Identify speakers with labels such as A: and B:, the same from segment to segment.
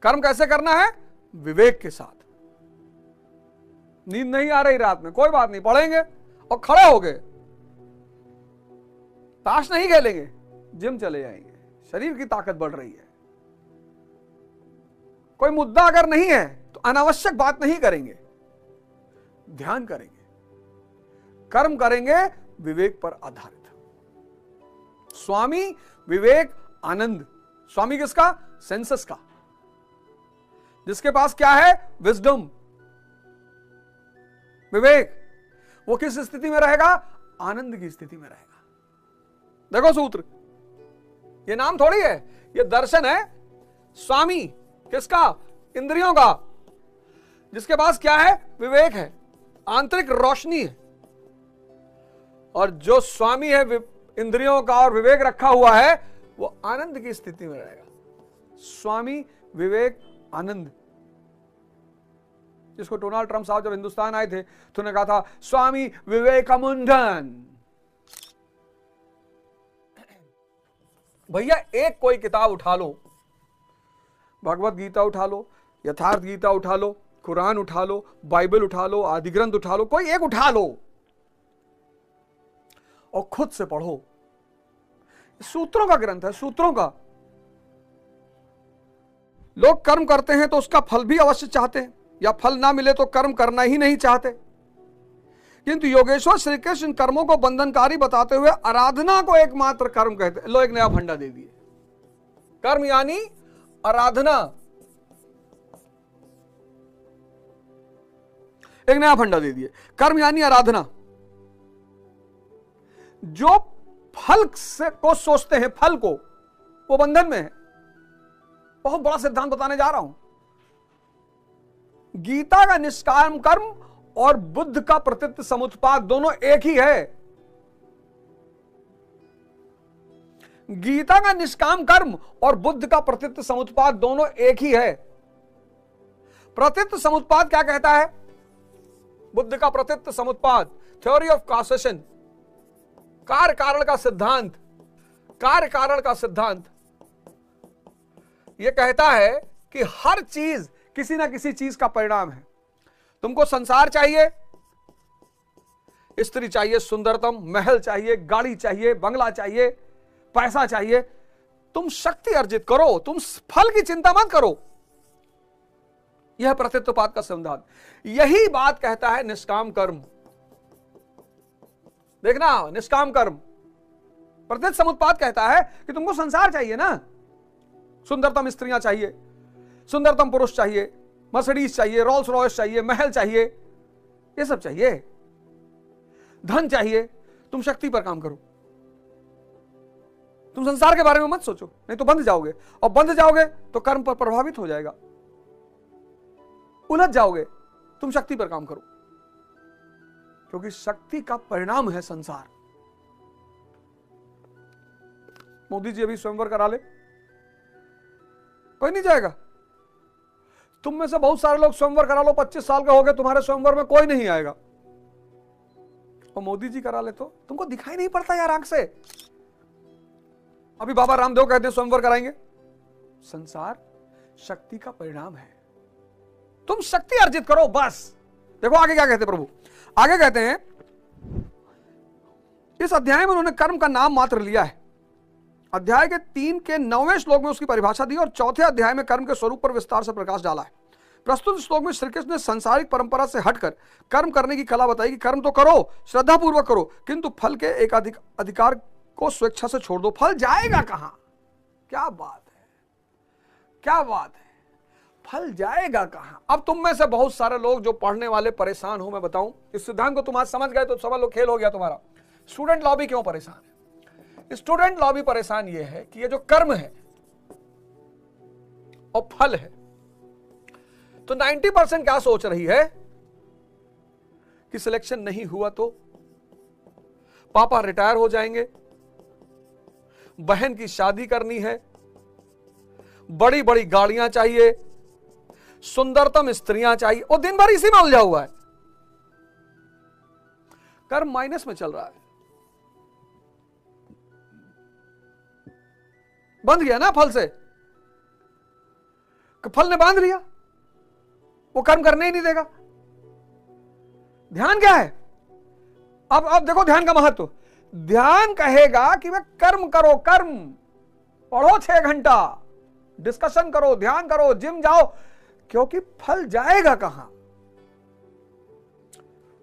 A: कर्म कैसे करना है? विवेक के साथ। नींद नहीं आ रही रात में, कोई बात नहीं, पढ़ेंगे और खड़े हो गए, ताश नहीं खेलेंगे, जिम चले जाएंगे, शरीर की ताकत बढ़ रही है। कोई मुद्दा अगर नहीं है तो अनावश्यक बात नहीं करेंगे, ध्यान करेंगे, कर्म करेंगे विवेक पर आधारित। स्वामी विवेक आनंद। स्वामी किसका? सेंसस का। जिसके पास क्या है? विजडम, विवेक। वो किस स्थिति में रहेगा? आनंद की स्थिति में रहेगा। देखो सूत्र, ये नाम थोड़ी है, ये दर्शन है। स्वामी किसका? इंद्रियों का। जिसके पास क्या है? विवेक है, आंतरिक रोशनी है। और जो स्वामी है इंद्रियों का और विवेक रखा हुआ है, वो आनंद की स्थिति में रहेगा। स्वामी विवेक आनंद। जिसको डोनाल्ड ट्रंप साहब जब हिंदुस्तान आए थे तो उन्होंने कहा था स्वामी विवेकानंदन। भैया एक कोई किताब उठा लो, भगवत गीता उठा लो, यथार्थ गीता उठा लो, कुरान उठा लो, बाइबल उठा लो, आदि ग्रंथ उठा लो, कोई एक उठा लो और खुद से पढ़ो। सूत्रों का ग्रंथ है, सूत्रों का। लोग कर्म करते हैं तो उसका फल भी अवश्य चाहते हैं, या फल ना मिले तो कर्म करना ही नहीं चाहते। किंतु योगेश्वर श्री कृष्ण कर्मों को बंधनकारी बताते हुए आराधना को एकमात्र कर्म कहते हैं। लो एक नया फंडा दे दिए, कर्म यानी आराधना। एक नया फंडा दे दिए, कर्म यानी आराधना। जो फल से को सोचते हैं, फल को, वो बंधन में है। बहुत बड़ा सिद्धांत बताने जा रहा हूं। गीता का निष्काम कर्म और बुद्ध का प्रतीत समुत्पाद दोनों एक ही है। गीता का निष्काम कर्म और बुद्ध का प्रतीत समुत्पाद दोनों एक ही है। प्रतीत समुत्पाद क्या कहता है? बुद्ध का प्रतीत समुत्पाद, थ्योरी ऑफ कॉसेशन, कार्य कारण का सिद्धांत। कार्य कारण का सिद्धांत यह कहता है कि हर चीज किसी ना किसी चीज का परिणाम है। तुमको संसार चाहिए, स्त्री चाहिए सुंदरतम, महल चाहिए, गाड़ी चाहिए, बंगला चाहिए, पैसा चाहिए, तुम शक्ति अर्जित करो, तुम फल की चिंता मत करो। यह प्रतीतोपात का सिद्धांत। यही बात कहता है निष्काम कर्म। देखना, निष्काम कर्म प्रतीत समुत्पाद कहता है कि तुमको संसार चाहिए ना, सुंदरतम स्त्रियां चाहिए, सुंदरतम पुरुष चाहिए, मर्सिडीज चाहिए, रोल्स रॉयस चाहिए, महल चाहिए, ये सब चाहिए, धन चाहिए। तुम शक्ति पर काम करो, तुम संसार के बारे में मत सोचो, नहीं तो बंध जाओगे, और बंध जाओगे तो कर्म पर प्रभावित हो जाएगा, उलझ जाओगे। तुम शक्ति पर काम करो, क्योंकि शक्ति का परिणाम है संसार। मोदी जी अभी स्वयंवर करा ले, कोई नहीं जाएगा। तुम में से बहुत सारे लोग स्वयंवर करा लो, 25 साल के हो गए, तुम्हारे स्वयंवर में कोई नहीं आएगा। और मोदी जी करा ले तो तुमको दिखाई नहीं पड़ता यार आंख से। अभी बाबा रामदेव कहते हैं स्वयंवर कराएंगे। संसार शक्ति का परिणाम है, तुम शक्ति अर्जित करो बस। देखो आगे क्या कहते हैं प्रभु, आगे कहते हैं इस अध्याय में उन्होंने कर्म का नाम मात्र लिया है। अध्याय के 3 के 9वें श्लोक में उसकी परिभाषा दी और चौथे अध्याय में कर्म के स्वरूप पर विस्तार से प्रकाश डाला है। प्रस्तुत श्लोक में श्री कृष्ण ने सांसारिक परंपरा से हटकर कर्म करने की कला बताई कि कर्म तो करो, श्रद्धापूर्वक करो, किंतु फल के एक अधिकार को स्वेच्छा से छोड़ दो। फल जाएगा कहां? क्या बात है, क्या बात है, फल जाएगा कहां? अब तुम में से बहुत सारे लोग जो पढ़ने वाले परेशान हो, मैं बताऊं इस सिद्धांत को, तुम आज समझ गए तो समझ लो खेल हो गया तुम्हारा। स्टूडेंट लॉबी क्यों परेशान है? स्टूडेंट लॉबी परेशान ये है कि ये जो कर्म है और फल है, तो 90% क्या सोच रही है कि सिलेक्शन नहीं हुआ तो पापा रिटायर हो जाएंगे, बहन की शादी करनी है, बड़ी बड़ी गाड़ियां चाहिए, सुंदरतम स्त्रियां चाहिए, और दिन भर इसी में उलझा हुआ है। कर्म माइनस में चल रहा है, बंध गया ना फल से। कि फल ने बांध लिया, वो कर्म करने ही नहीं देगा। ध्यान क्या है? अब देखो ध्यान का महत्व। ध्यान कहेगा कि वे कर्म करो, कर्म पढ़ो 6 घंटा, डिस्कशन करो, ध्यान करो, जिम जाओ, क्योंकि फल जाएगा कहां?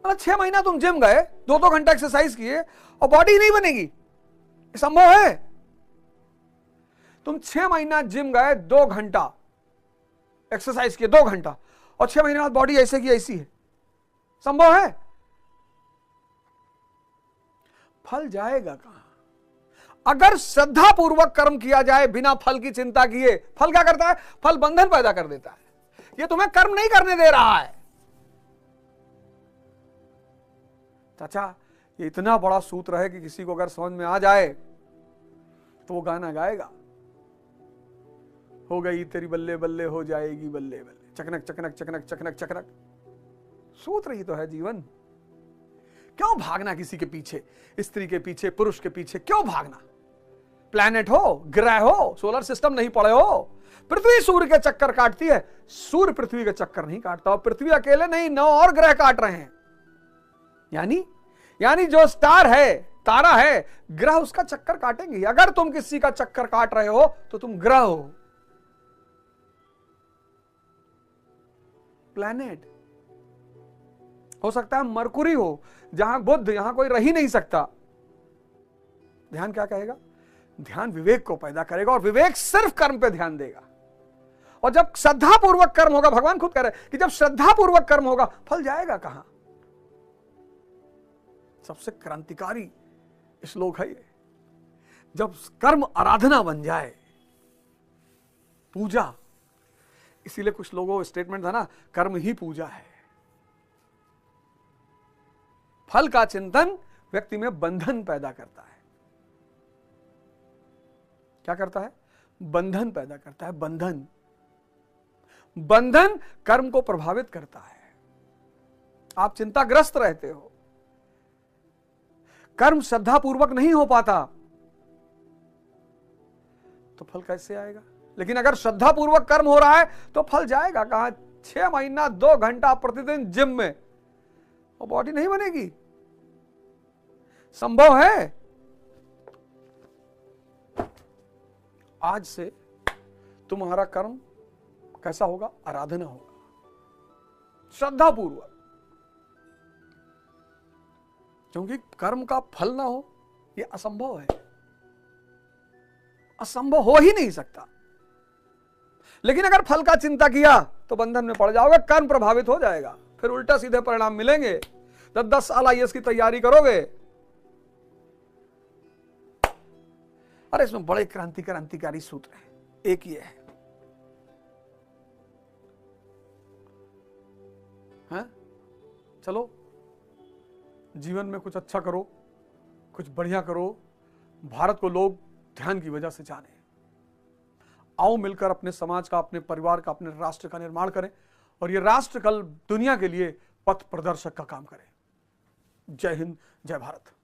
A: 6 महीना तुम जिम गए, 2-2 घंटा एक्सरसाइज किए और बॉडी नहीं बनेगी, संभव है? तुम 6 महीना जिम गए, 2 घंटा एक्सरसाइज किए, 2 घंटा, और 6 महीने बाद बॉडी ऐसे की ऐसी है, संभव है? फल जाएगा कहां? अगर श्रद्धा पूर्वक कर्म किया जाए बिना फल की चिंता किए, फल क्या करता है? फल बंधन पैदा कर देता है। ये तुम्हें कर्म नहीं करने दे रहा है। चाचा, ये इतना बड़ा सूत्र है कि किसी को अगर समझ में आ जाए तो वो गाना गाएगा, हो गई तेरी बल्ले बल्ले हो जाएगी बल्ले बल्ले, चकनक चकनक चकनक चकनक चकनक। सूत्र ही तो है जीवन। क्यों भागना किसी के पीछे, स्त्री के पीछे, पुरुष के पीछे? क्यों भागना? प्लैनेट हो, ग्रह हो, सोलर सिस्टम नहीं पड़े हो? पृथ्वी सूर्य के चक्कर काटती है, सूर्य पृथ्वी के चक्कर नहीं काटता। और पृथ्वी अकेले नहीं, 9 और ग्रह काट रहे हैं। यानी जो स्टार है, तारा है, ग्रह उसका चक्कर काटेंगे। अगर तुम किसी का चक्कर काट रहे हो तो तुम ग्रह हो, प्लैनेट। हो सकता है मरकुरी हो, जहां बुध, यहां कोई रह ही नहीं सकता। ध्यान क्या कहेगा? ध्यान विवेक को पैदा करेगा, और विवेक सिर्फ कर्म पे ध्यान देगा। और जब श्रद्धापूर्वक कर्म होगा, भगवान खुद कह रहे हैं कि जब श्रद्धापूर्वक कर्म होगा, फल जाएगा कहां? सबसे क्रांतिकारी श्लोक है ये। जब कर्म आराधना बन जाए, पूजा, इसीलिए कुछ लोगों स्टेटमेंट था ना, कर्म ही पूजा है। फल का चिंतन व्यक्ति में बंधन पैदा करता है। क्या करता है? बंधन पैदा करता है। बंधन कर्म को प्रभावित करता है। आप चिंताग्रस्त रहते हो, कर्म श्रद्धापूर्वक नहीं हो पाता, तो फल कैसे आएगा? लेकिन अगर श्रद्धापूर्वक कर्म हो रहा है तो फल जाएगा कहां? 6 महीना 2 घंटा प्रतिदिन जिम में, और बॉडी नहीं बनेगी, संभव है? आज से तुम्हारा कर्म कैसा होगा? आराधना होगा, श्रद्धापूर्वक। क्योंकि कर्म का फल ना हो, यह असंभव है, असंभव हो ही नहीं सकता। लेकिन अगर फल का चिंता किया तो बंधन में पड़ जाओगे, कर्म प्रभावित हो जाएगा, फिर उल्टा सीधे परिणाम मिलेंगे। 10 साल IAS की तैयारी करोगे, अरे इसमें बड़े क्रांतिकारी सूत्र हैं, एक ये है, हाँ? चलो जीवन में कुछ अच्छा करो, कुछ बढ़िया करो, भारत को लोग ध्यान की वजह से जाने। आओ मिलकर अपने समाज का, अपने परिवार का, अपने राष्ट्र का निर्माण करें, और ये राष्ट्र कल दुनिया के लिए पथ प्रदर्शक का काम करे। जय हिंद, जय भारत।